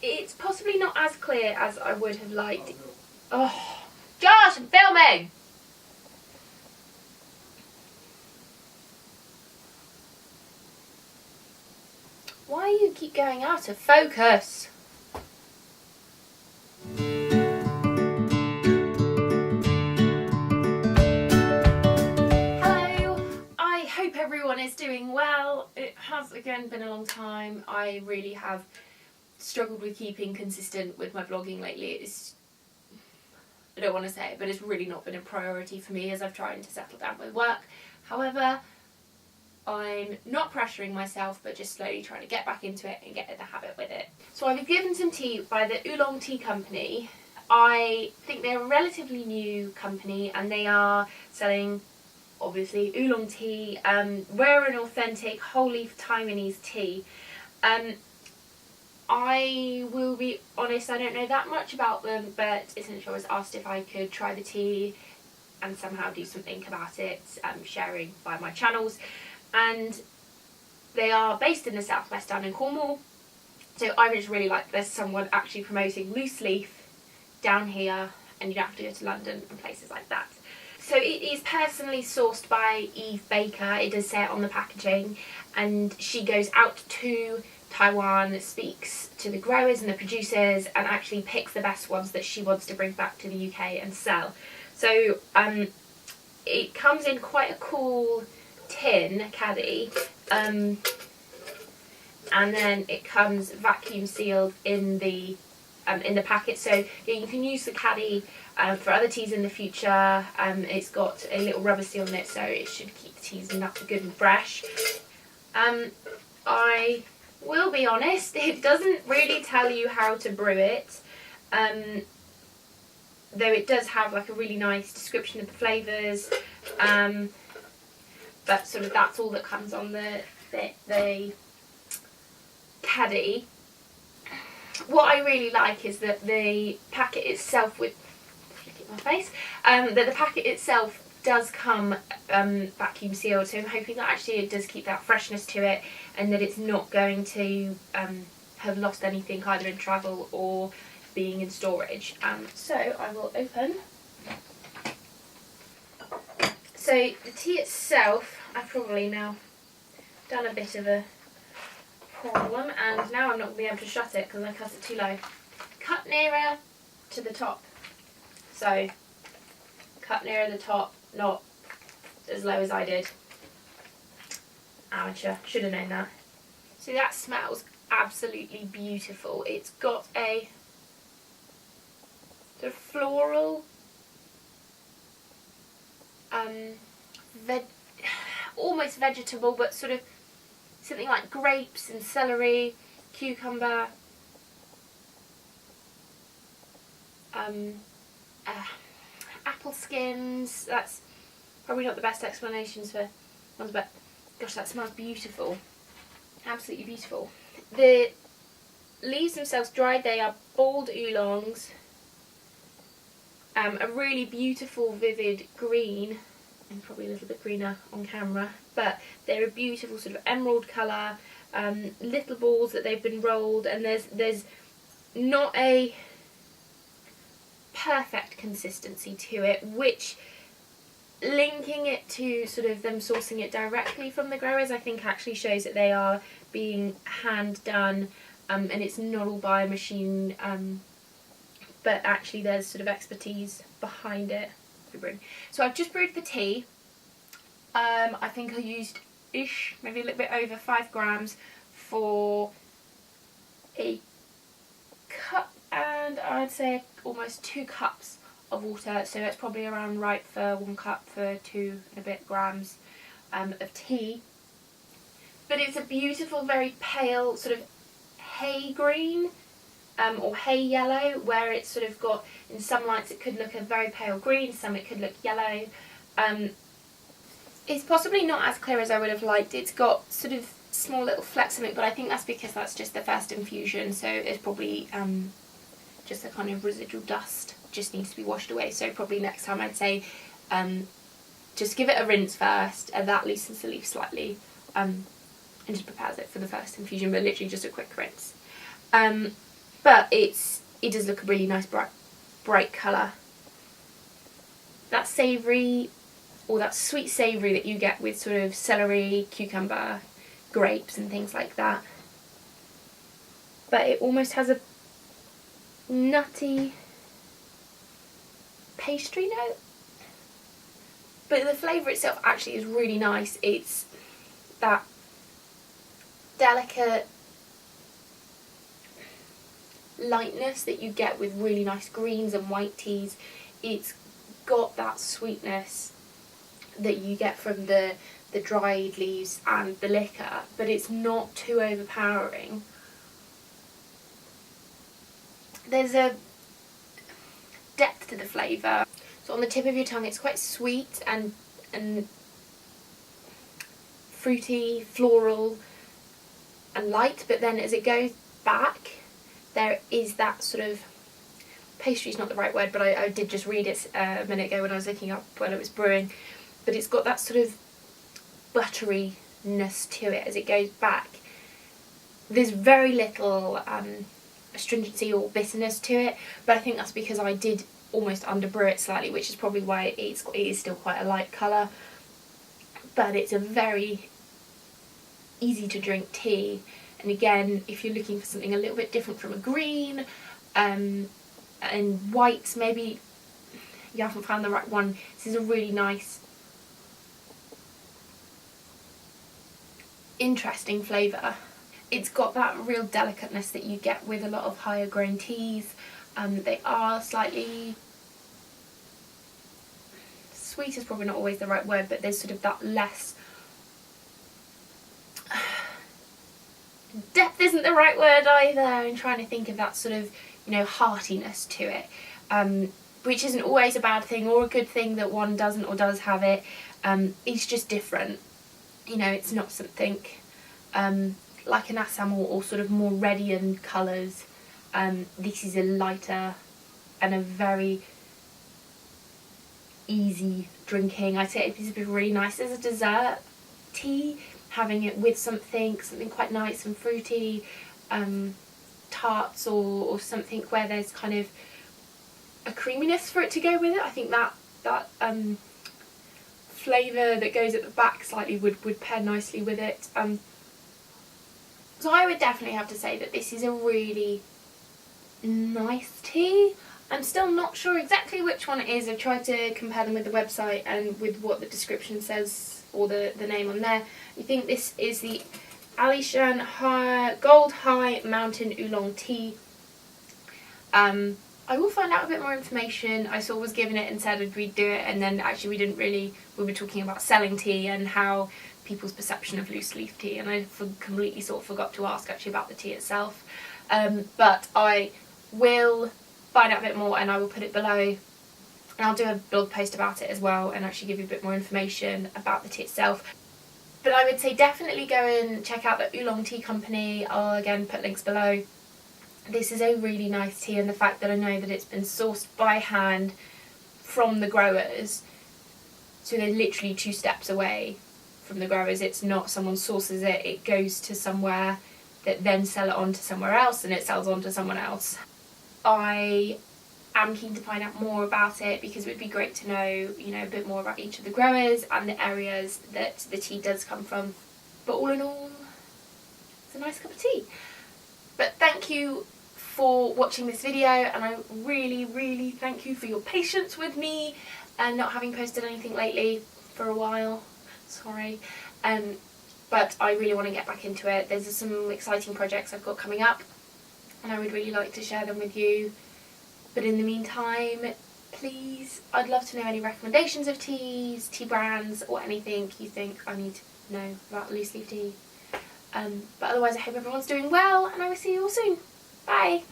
it's possibly not as clear as I would have liked. Oh, Josh, I'm filming! Why do you keep going out of focus? Hello, I hope everyone is doing well. It has again been a long time. I really have struggled with keeping consistent with my vlogging lately. I don't want to say it, but it's really not been a priority for me as I've tried to settle down with work. However, I'm not pressuring myself, but just slowly trying to get back into it and get in the habit with it. So I was given some tea by the Oolong Tea Company. I think they're a relatively new company and they are selling, obviously, oolong tea, rare and authentic whole leaf Taiwanese tea. I will be honest, I don't know that much about them, but essentially I was asked if I could try the tea and somehow do something about it, sharing via my channels. And they are based in the southwest down in Cornwall. So I just really like there's someone actually promoting loose leaf down here, and you don't have to go to London and places like that. So it is personally sourced by Eve Baker. It does say it on the packaging, and she goes out to Taiwan, speaks to the growers and the producers, and actually picks the best ones that she wants to bring back to the UK and sell. So it comes in quite a cool tin caddy, and then it comes vacuum sealed in the packet. So yeah, you can use the caddy for other teas in the future. It's got a little rubber seal in it, so it should keep the teas good and fresh. I will be honest, it doesn't really tell you how to brew it, though it does have like a really nice description of the flavours, but sort of that's all that comes on the caddy. What I really like is that the packet itself, that the packet itself does come vacuum sealed, so I'm hoping that actually it does keep that freshness to it and that it's not going to have lost anything either in travel or being in storage. So I will open. So the tea itself, I've probably now done a bit of a problem and now I'm not going to be able to shut it because I cut it too low. Cut nearer to the top. So cut nearer the top, not as low as I did. Amateur, should have known that. So that smells absolutely beautiful. It's got a sort of floral, almost vegetable, but sort of something like grapes and celery, cucumber, apple skins. That's probably not the best explanations for ones, but gosh, that smells beautiful. Absolutely beautiful. The leaves themselves dried, they are balled oolongs, a really beautiful vivid green, and probably a little bit greener on camera, but they're a beautiful sort of emerald colour, little balls that they've been rolled, and there's not a perfect consistency to it, which, linking it to sort of them sourcing it directly from the growers, I think actually shows that they are being hand done, and it's not all by a machine, but actually there's sort of expertise behind it. So I've just brewed the tea. I think I used maybe a little bit over 5 grams for a cup, and I'd say almost 2 cups of water, so that's probably around right for 1 cup for 2 and a bit grams of tea. But it's a beautiful, very pale sort of hay green, or hay yellow, where it's sort of got, in some lights it could look a very pale green, some it could look yellow. It's possibly not as clear as I would have liked. It's got sort of small little flecks of it, but I think that's because that's just the first infusion, so it's probably just a kind of residual dust, just needs to be washed away. So probably next time I'd say just give it a rinse first, and that loosens the leaf slightly, and just prepares it for the first infusion, but literally just a quick rinse. but it does look a really nice bright colour. That savoury, or that sweet savoury that you get with sort of celery, cucumber, grapes and things like that. But it almost has a nutty pastry note. But the flavour itself actually is really nice. It's that delicate lightness that you get with really nice greens and white teas. It's got that sweetness that you get from the dried leaves and the liquor, but it's not too overpowering. There's a depth to the flavour. So on the tip of your tongue it's quite sweet and fruity, floral and light, but then as it goes back there is that sort of, pastry is not the right word, but I did just read it a minute ago when I was looking up when it was brewing, but it's got that sort of butteriness to it as it goes back. There's very little astringency or bitterness to it, but I think that's because I did almost underbrew it slightly, which is probably why it is still quite a light colour. But it's a very easy to drink tea, and again, if you're looking for something a little bit different from a green and whites, maybe you haven't found the right one, this is a really nice, interesting flavour. It's got that real delicateness that you get with a lot of higher grain teas. They are slightly, sweet is probably not always the right word, but there's sort of that less, depth isn't the right word either. I'm trying to think of that sort of, you know, heartiness to it, which isn't always a bad thing or a good thing that one doesn't or does have it. It's just different. You know, it's not something like an Assam or sort of more radiant colours. This is a lighter and a very easy drinking. I'd say it's really nice as a dessert tea, having it with something quite nice and fruity, tarts or something where there's kind of a creaminess for it to go with it. I think that flavour that goes at the back slightly would pair nicely with it. So I would definitely have to say that this is a really nice tea. I'm still not sure exactly which one it is. I've tried to compare them with the website and with what the description says, or the name on there. I think this is the Alishan Gold High Mountain Oolong Tea. I will find out a bit more information. I was given it and said we'd do it, and then actually we were talking about selling tea and how people's perception of loose leaf tea, and I completely sort of forgot to ask actually about the tea itself. But I will find out a bit more and I will put it below, and I'll do a blog post about it as well and actually give you a bit more information about the tea itself. But I would say definitely go and check out the Oolong Tea Company. I'll again put links below. This is a really nice tea, and the fact that I know that it's been sourced by hand from the growers, so they're literally 2 steps away from the growers. It's not someone sources it, it goes to somewhere that then sell it on to somewhere else and it sells on to someone else. I am keen to find out more about it because it would be great to know, you know, a bit more about each of the growers and the areas that the tea does come from. But all in all, it's a nice cup of tea. But thank you for watching this video, and I really thank you for your patience with me and not having posted anything lately for a while. Sorry. But I really want to get back into it. There's some exciting projects I've got coming up and I would really like to share them with you. But in the meantime, please, I'd love to know any recommendations of teas, tea brands, or anything you think I need to know about loose leaf tea. But otherwise I hope everyone's doing well, and I will see you all soon. Bye!